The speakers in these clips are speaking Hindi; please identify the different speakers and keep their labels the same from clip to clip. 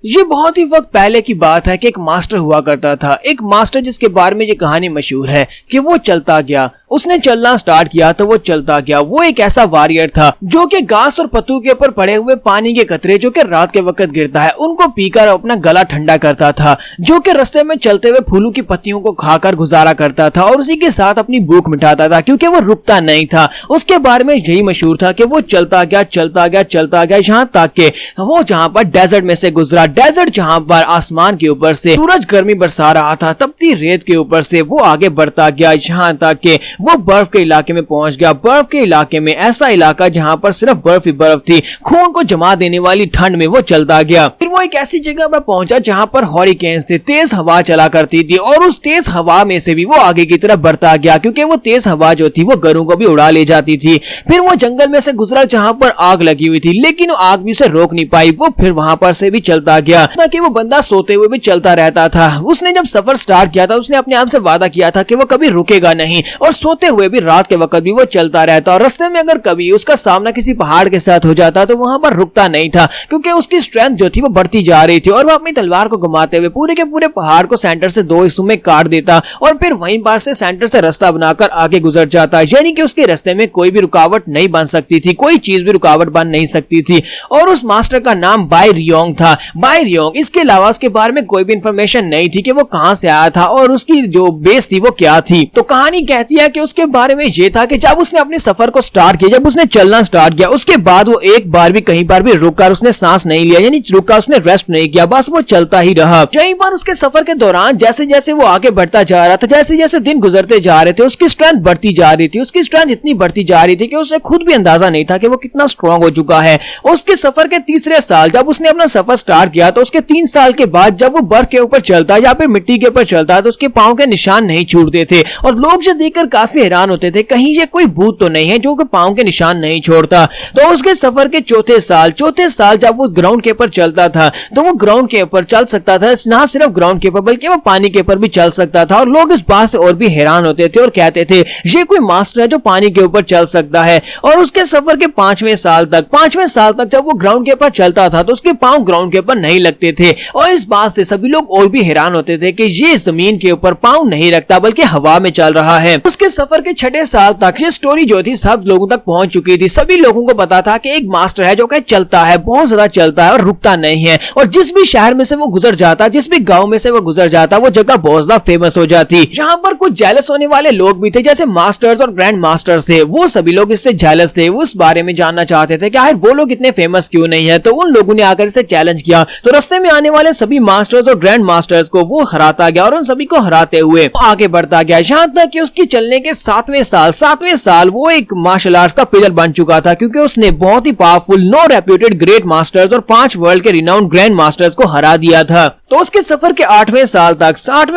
Speaker 1: ये बहुत ही वक्त पहले की बात है कि एक मास्टर हुआ करता था। एक मास्टर जिसके बारे में ये कहानी मशहूर है कि वो चलता गया, उसने चलना स्टार्ट किया तो वो चलता गया। वो एक ऐसा वॉरियर था जो कि घास और पत्तों के ऊपर पड़े हुए पानी के कतरे जो कि रात के वक्त गिरता है उनको पीकर अपना गला ठंडा करता था, जो कि रास्ते में चलते हुए फूलों की पत्तियों को खाकर गुजारा करता था और उसी के साथ अपनी भूख मिटाता था क्योंकि वो रुकता नहीं था। उसके बारे में यही मशहूर था कि वो चलता गया चलता गया चलता गया यहाँ तक कि वो जहाँ पर डेजर्ट में से गुजरा। डेजर्ट जहाँ पर आसमान के ऊपर से सूरज गर्मी बरसा रहा था, तपती रेत के ऊपर से वो आगे बढ़ता गया यहाँ तक कि वो बर्फ के इलाके में पहुंच गया। बर्फ के इलाके में ऐसा इलाका जहाँ पर सिर्फ बर्फ ही बर्फ थी, खून को जमा देने वाली ठंड में वो चलता गया। फिर वो एक ऐसी जगह पर पहुंचा जहाँ पर हॉरिकेन्स थे, तेज हवा चला करती थी और उस तेज हवा में से भी वो आगे की तरफ बढ़ता गया क्योंकि वो तेज हवा जो थी वो घरों को भी उड़ा ले जाती थी। फिर वो जंगल में से गुजरा जहाँ पर आग लगी हुई थी, लेकिन आग भी उसे रोक नहीं पाई। वो फिर वहां पर से भी चलता गया ताकि वो बंदा सोते हुए भी चलता रहता था। उसने जब सफर स्टार्ट किया था उसने अपने आप से वादा किया था कि वो कभी रुकेगा नहीं और सोते हुए भी रात के वक्त भी वो चलता रहता। और रास्ते में अगर कभी उसका सामना किसी पहाड़ के साथ हो जाता तो वहां पर रुकता नहीं था क्योंकि उसकी स्ट्रेंथ जो थी वो बढ़ती जा रही थी और वो अपनी तलवार को घुमाते हुए पूरे के पूरे पहाड़ को सेंटर से दो हिस्सों में काट देता और फिर वहीं पर से सेंटर से रास्ता बनाकर आगे गुजर जाता। यानी कि उसके रास्ते में कोई भी रुकावट नहीं बन सकती थी, कोई चीज भी रुकावट बन नहीं सकती थी। और उस मास्टर का नाम बाई रियोंग था। बाई रियोंग, इसके अलावा उसके बारे में कोई भी इंफॉर्मेशन नहीं थी कि वो कहां से आया था और उसकी जो बेस थी वो क्या थी। तो कहानी कहती है कि उसके बारे में ये था कि जब उसने अपने सफर को स्टार्ट किया, जब उसने चलना स्टार्ट किया, उसके बाद वो एक बार भी कहीं पर भी रुककर उसने सांस नहीं लिया, यानी रुका उसने रेस्ट नहीं किया, बस वो चलता ही रहा। कई बार उसके सफर के दौरान जैसे जैसे वो आगे बढ़ता जा रहा था, जैसे जैसे दिन गुजरते जा रहे थे, उसकी स्ट्रेंथ बढ़ती जा रही थी। उसकी स्ट्रेंथ इतनी बढ़ती जा रही थी कि उसे खुद भी अंदाजा नहीं था कि वो कितना स्ट्रांग हो चुका है। उसके सफर के तीसरे साल जब उसने अपना सफर स्टार्ट किया तो उसके 3 साल के बाद जब वो बर्फ के ऊपर चलता या फिर मिट्टी के ऊपर चलता तो उसके पांव के निशान नहीं छूटते थे और लोग जो देखकर काफी हैरान होते थे, कहीं ये कोई भूत तो नहीं है जो कि पांव के निशान नहीं छोड़ता। तो उसके सफर के चौथे साल जब वो ग्राउंड के ऊपर चलता था तो वो ग्राउंड के ऊपर चल सकता था, ना सिर्फ ग्राउंड के ऊपर बल्कि वो पानी के ऊपर भी चल सकता था और लोग इस बात से और भी हैरान होते थे और कहते थे ये कोई मास्टर है जो पानी के ऊपर चल सकता है। और उसके सफर के 5वें साल तक जब वो ग्राउंड के ऊपर चलता था तो उसके पांव ग्राउंड के ऊपर नहीं लगते थे और इस बात से सभी लोग और भी हैरान होते थे कि ये जमीन के ऊपर पांव नहीं रखता बल्कि हवा में चल रहा है। उसके सफर के 6ठे साल तक ये स्टोरी जो थी सब लोगों तक पहुंच चुकी थी। सभी लोगों को पता था कि एक मास्टर है जो कि चलता है, बहुत ज्यादा चलता है और रुकता नहीं है और जिस भी शहर में से वो गुजर जाता, जिस भी गांव में से वो गुजर जाता, वो जगह बहुत ज्यादा फेमस हो जाती। यहाँ पर कुछ जेलस होने वाले लोग भी थे, जैसे मास्टर्स और ग्रैंड मास्टर्स थे। वो सभी लोग इससे जेलस थे, वो इस बारे में जानना चाहते थे कि आखिर वो लोग इतने फेमस क्यों नहीं है। तो उन लोगों ने आकर इसे चैलेंज किया तो रास्ते में आने वाले सभी मास्टर्स और ग्रैंड मास्टर्स को वो हराता गया और उन सभी को हराते हुए आगे बढ़ता गया। यहाँ तक कि उसकी चलने के 7वें साल वो एक मार्शल आर्ट्स का प्लेयर बन चुका था क्योंकि उसने बहुत ही powerful no reputed great masters और 5 वर्ल्ड के रिनाउंड ग्रैंड मास्टर्स को हरा दिया था। तो उसके सफर के 8वें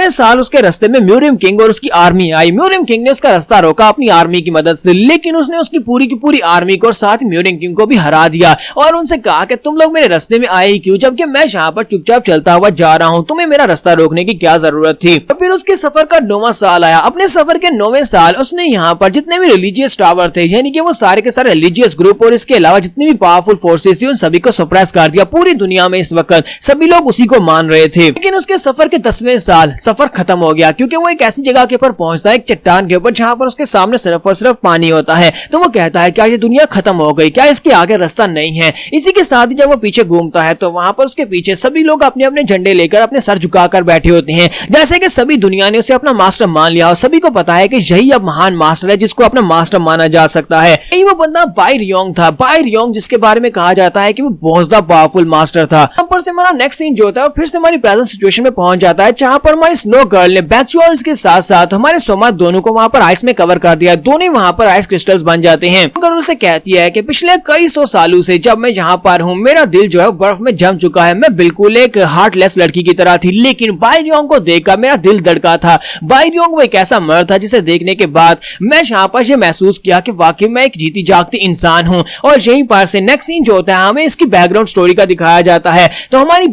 Speaker 1: साल उसके रास्ते में म्यूरियम किंग और उसकी आर्मी आई। म्यूरियम किंग ने उसका रास्ता रोका अपनी आर्मी की मदद से, लेकिन उसने उसकी पूरी की पूरी आर्मी को और साथ ही म्यूरियम किंग को भी हरा दिया और उनसे कहा कि तुम लोग मेरे रास्ते में आए ही क्यों, जबकि मैं यहाँ पर चुपचाप चलता हुआ जा रहा हूँ, तुम्हें मेरा रास्ता रोकने की क्या जरूरत थी। और फिर उसके सफर का 9वां साल आया। अपने सफर के 9वें साल उसने यहाँ पर जितने भी रिलीजियस टावर थे, यानी कि वो सारे के सारे रिलीजियस ग्रुप और इसके अलावा जितनी भी पावरफुल फोर्सेस थी उन सभी को सप्रेस कर दिया। पूरी दुनिया में इस वक्त सभी लोग उसी को मान रहे थे। लेकिन उसके सफर के 10वें साल सफर खत्म हो गया क्योंकि वो एक ऐसी जगह के ऊपर पहुंचता है, एक चट्टान के ऊपर, जहां पर उसके सामने सिर्फ और सिर्फ पानी होता है। तो वो कहता है क्या ये दुनिया खत्म हो गई, क्या इसके आगे रास्ता नहीं है। इसी के साथ ही जब वो पीछे घूमता है तो वहां पर उसके पीछे सभी लोग अपने अपने झंडे लेकर अपने सर झुकाकर बैठे होते हैं, जैसे कि सभी दुनिया ने उसे अपना मास्टर मान लिया और सभी को पता है कि यही अब महान मास्टर है जिसको अपना मास्टर माना जा सकता है। यही वो बंदा बाई रियोंग था। बाई रियोंग जिसके बारे में कहा जाता है कि वो बहुत ज्यादा पावरफुल मास्टर था। यहाँ पर से हमारा नेक्स्ट सीन जो होता है फिर से हमारी प्रेजेंट सिचुएशन में पहुंच जाता है, जहां पर हमारी स्नो गर्ल ने बैक्चुअल्स के साथ साथ हमारे सोमा दोनों को वहां पर आइस में कवर कर दिया। दोनों वहां पर आइस क्रिस्टल्स बन जाते हैं। गर्ल उसे कहती है कि पिछले कई 100 सालों से जब मैं यहाँ पर हूँ मेरा दिल जो है बर्फ में जम चुका है, मैं बिल्कुल एक हार्टलेस लड़की की तरह थी, लेकिन बाई रियोंग को देखकर मेरा दिल धड़का था। बाई रियोंग वो एक ऐसा मर्द था जिसे देखने के बाद मैं यहाँ पर ये महसूस किया कि वाकई मैं एक जीती जागती इंसान हूँ। और यहीं पर से नेक्स्ट सीन जो होता है हमें इसकी बैकग्राउंड स्टोरी का दिखाया जाता है। तो हमारी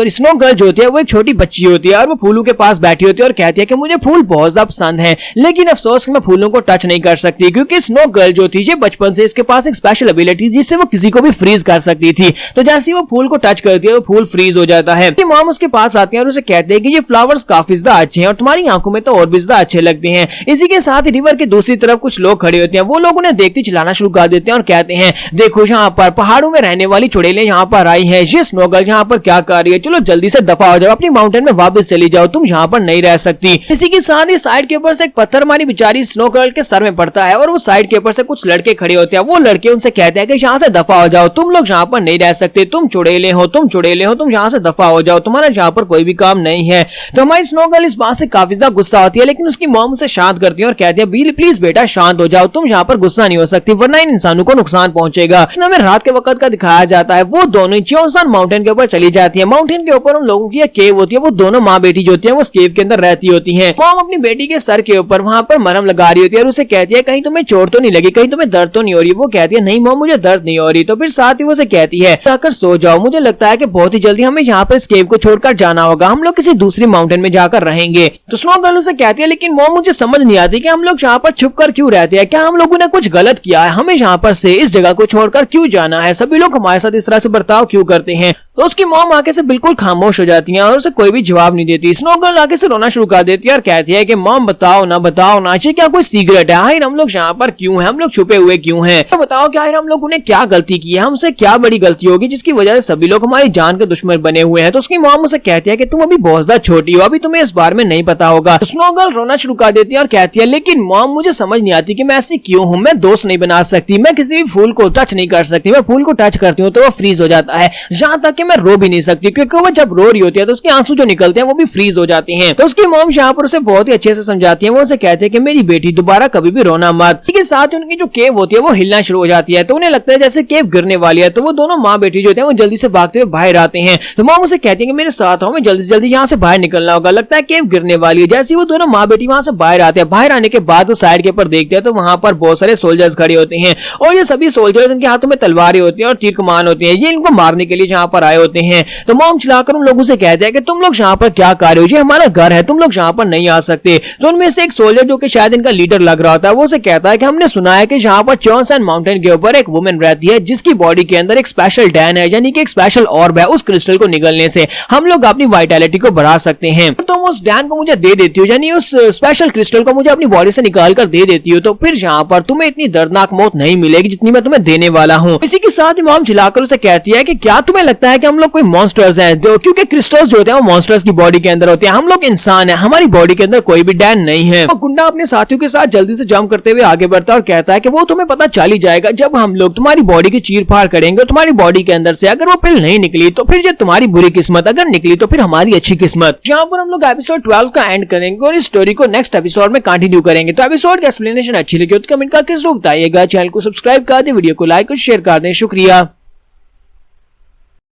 Speaker 1: स्नो गर्ल जो होती है वो एक छोटी बच्ची होती है और वो फूलों के पास बैठी होती है और कहती है कि मुझे फूल बहुत ज्यादा पसंद है, लेकिन अफसोस कि मैं फूलों को टच नहीं कर सकती क्योंकि स्नो गर्ल जो थी ये बचपन से इसके पास एक स्पेशल एबिलिटी जिससे वो किसी को भी फ्रीज कर सकती थी। तो जैसे वो फूल को टच करती है तो फूल फ्रीज हो जाता है। मॉम उसके पास आती है और उसे कहते हैं कि ये फ्लावर्स काफी ज्यादा अच्छे हैं और तुम्हारी आंखों में तो और भी ज्यादा अच्छे लगते हैं। इसी के साथ रिवर के दूसरी तरफ कुछ लोग खड़े होते हैं। वो लोग उन्हें देखते चिल्लाना शुरू कर देते हैं और कहते हैं देखो यहाँ पर पहाड़ों में रहने वाली चुड़ैलें यहाँ पर आई है, ये स्नो गर्ल यहाँ पर क्या कर रही है, चलो जल्दी से दफा हो जाओ, अपनी माउंटेन में वापस चली जाओ, तुम यहाँ पर नहीं रह सकती। इसी के साथ ही साइड के ऊपर से एक पत्थर मारी बेचारी स्नो गर्ल के सर में पड़ता है और वो साइड के ऊपर से कुछ लड़के खड़े होते हैं। वो लड़के उनसे कहते हैं कि यहाँ से दफा हो जाओ, तुम लोग यहाँ पर नहीं रह सकते, तुम चुड़ैले हो, तुम यहाँ से दफा हो जाओ, तुम्हारा यहाँ पर कोई भी काम नहीं है। तो हमारी स्नो गर्ल इस बात से काफी ज्यादा गुस्सा होती है, लेकिन उसकी मॉम उसे शांत करती है और कहती है बिल प्लीज बेटा शांत हो जाओ, तुम यहाँ पर गुस्सा नहीं हो सकती वरना इन इंसानों को नुकसान पहुंचेगा। हमें रात के वक्त का दिखाया जाता है। वो दोनों चौंसान माउंटेन के ऊपर चली जाती है। माउंटेन के ऊपर उन लोगों की एक केव होती है। वो दोनों माँ बेटी जो होती है वो उस केव के अंदर रहती होती है। मॉम अपनी बेटी के सर के ऊपर वहाँ पर मरहम लगा रही होती है और उसे कहती है कहीं तुम्हें चोट तो नहीं लगी, कहीं तुम्हें दर्द तो नहीं हो रही। वो कहती है नहीं मॉम मुझे दर्द नहीं हो रही। तो फिर साथ ही वो उसे कहती है जाकर सो जाओ, मुझे लगता है कि बहुत ही जल्दी हमें यहाँ पर इस केव को छोड़कर जाना होगा, हम लोग किसी दूसरी माउंटेन में जाकर रहेंगे। तो स्नो गर्ल उसे कहती है लेकिन मॉम मुझे समझ नहीं आती कि हम लोग यहाँ पर छुप कर क्यों रहते हैं, क्या हम लोगों ने कुछ गलत किया है, हमें यहाँ पर से इस जगह को छोड़कर क्यों जाना है, सभी लोग हमारे साथ इस तरह से बर्ताव क्यों करते हैं। तो उसकी मॉम आगे से बिल्कुल खामोश हो जाती है और उसे कोई भी जवाब नहीं देती। स्नो गर्ल आगे से रोना शुरू कर देती है और कहती है कि मॉम बताओ ना ये क्या कोई सीक्रेट है, आखिर हम लोग यहाँ पर क्यों हैं, हम लोग छुपे हुए क्यों हैं, तो बताओ कि आखिर हम लोगों ने क्या गलती की है, हमसे क्या बड़ी गलती होगी जिसकी वजह से सभी लोग हमारी जान के दुश्मन बने हुए हैं। तो उसकी मॉम उसे कहती है कि तुम अभी बहुत ज्यादा छोटी हो, अभी तुम्हें इस बारे में नहीं पता होगा। तो स्नो गर्ल रोना शुरू कर देती है और कहती है लेकिन मॉम मुझे समझ नहीं आती कि मैं ऐसी क्यों हूँ, मैं दोस्त नहीं बना सकती, मैं किसी भी फूल को टच नहीं कर सकती, मैं फूल को टच करती हूँ तो वो फ्रीज हो जाता है, यहाँ तक कि मैं रो भी नहीं सकती क्योंकि वो जब रो रही होती है तो उसके आंसू जो निकलते हैं वो भी फ्रीज हो जाते हैं। तो उसकी मॉम यहाँ पर उसे बहुत ही अच्छे से समझाती है। वो उसे कहते हैं कि मेरी बेटी दोबारा कभी भी रोना मत। इसके साथ ही उनकी जो केव होती है वो हिलना शुरू हो जाती है। तो उन्हें लगता है जैसे केव गिरने वाली है। तो वो दोनों माँ बेटी जो होते हैं वो जल्दी से भागते हुए बाहर आते हैं। तो मॉम उसे कहती है कि मेरे साथ आओ, मैं जल्दी से जल्दी यहाँ से बाहर निकलना होगा, लगता है केव गिरने वाली है। जैसे वो दोनों माँ बेटी वहां से बाहर आते हैं, बाहर आने के बाद वो साइड के ऊपर देखते हैं तो वहां पर बहुत सारे सोल्जर्स खड़े होते हैं और ये सभी सोल्जर्स इनके हाथों में तलवारें होती हैं और तीर कमान होती है, ये इनको मारने के लिए यहाँ पर आए होते हैं। तो मॉम चिल्लाकर उन लोगों से कहते हैं कि तुम लोग यहाँ पर क्या कर रहे हो, ये हमारा घर है, तुम लोग यहाँ पर नहीं आ सकते। तो उनमें से एक सोल्जर जो कि शायद इनका लीडर लग रहा था वो उसे कहता है कि हमने सुना है कि यहाँ पर चौंसान माउंटेन के ऊपर एक वुमेन रहती है जिसकी बॉडी के अंदर एक स्पेशल डैन है, यानी कि एक स्पेशल ऑर्ब है, उस क्रिस्टल को निगलने से हम लोग अपनी वाइटैलिटी को बढ़ा सकते हैं। तुम उस डैन को मुझे दे देती हो, यानी उस स्पेशल क्रिस्टल को मुझे अपनी बॉडी से निकाल कर दे देती हो, तो फिर यहाँ पर तुम्हें इतनी दर्दनाक मौत नहीं मिलेगी जितनी मैं तुम्हें देने वाला हूँ। इसी के साथ मॉम चिल्लाकर उसे कहती है कि क्या तुम्हें लगता है कि हम लोग कोई मॉन्स्टर्स हैं, क्योंकि क्रिस्टल्स जो होते हैं वो मॉन्स्टर्स की बॉडी के अंदर होते हैं, हम लोग इंसान हैं, हमारी बॉडी के अंदर कोई भी डैन नहीं है। और गुंडा अपने साथियों के साथ जल्दी से जंप करते हुए आगे बढ़ता है और कहता है कि वो तुम्हें पता चल ही जाएगा जब हम लोग तुम्हारी बॉडी की चीर फाड़ करेंगे, तुम्हारी बॉडी के अंदर से अगर वो पिल नहीं निकली तो फिर ये तुम्हारी बुरी किस्मत, अगर निकली तो फिर हमारी अच्छी किस्मत। यहाँ पर हम लोग एपिसोड 12 का एंड करेंगे और इस स्टोरी को नेक्स्ट एपिसोड में कंटिन्यू करेंगे। तो एपिसोड की एक्सप्लेनेशन अच्छी लगी तो कमेंट करके जरूर बताइएगा। चैनल को सब्सक्राइब कर दे, वीडियो को लाइक और शेयर कर दें। शुक्रिया।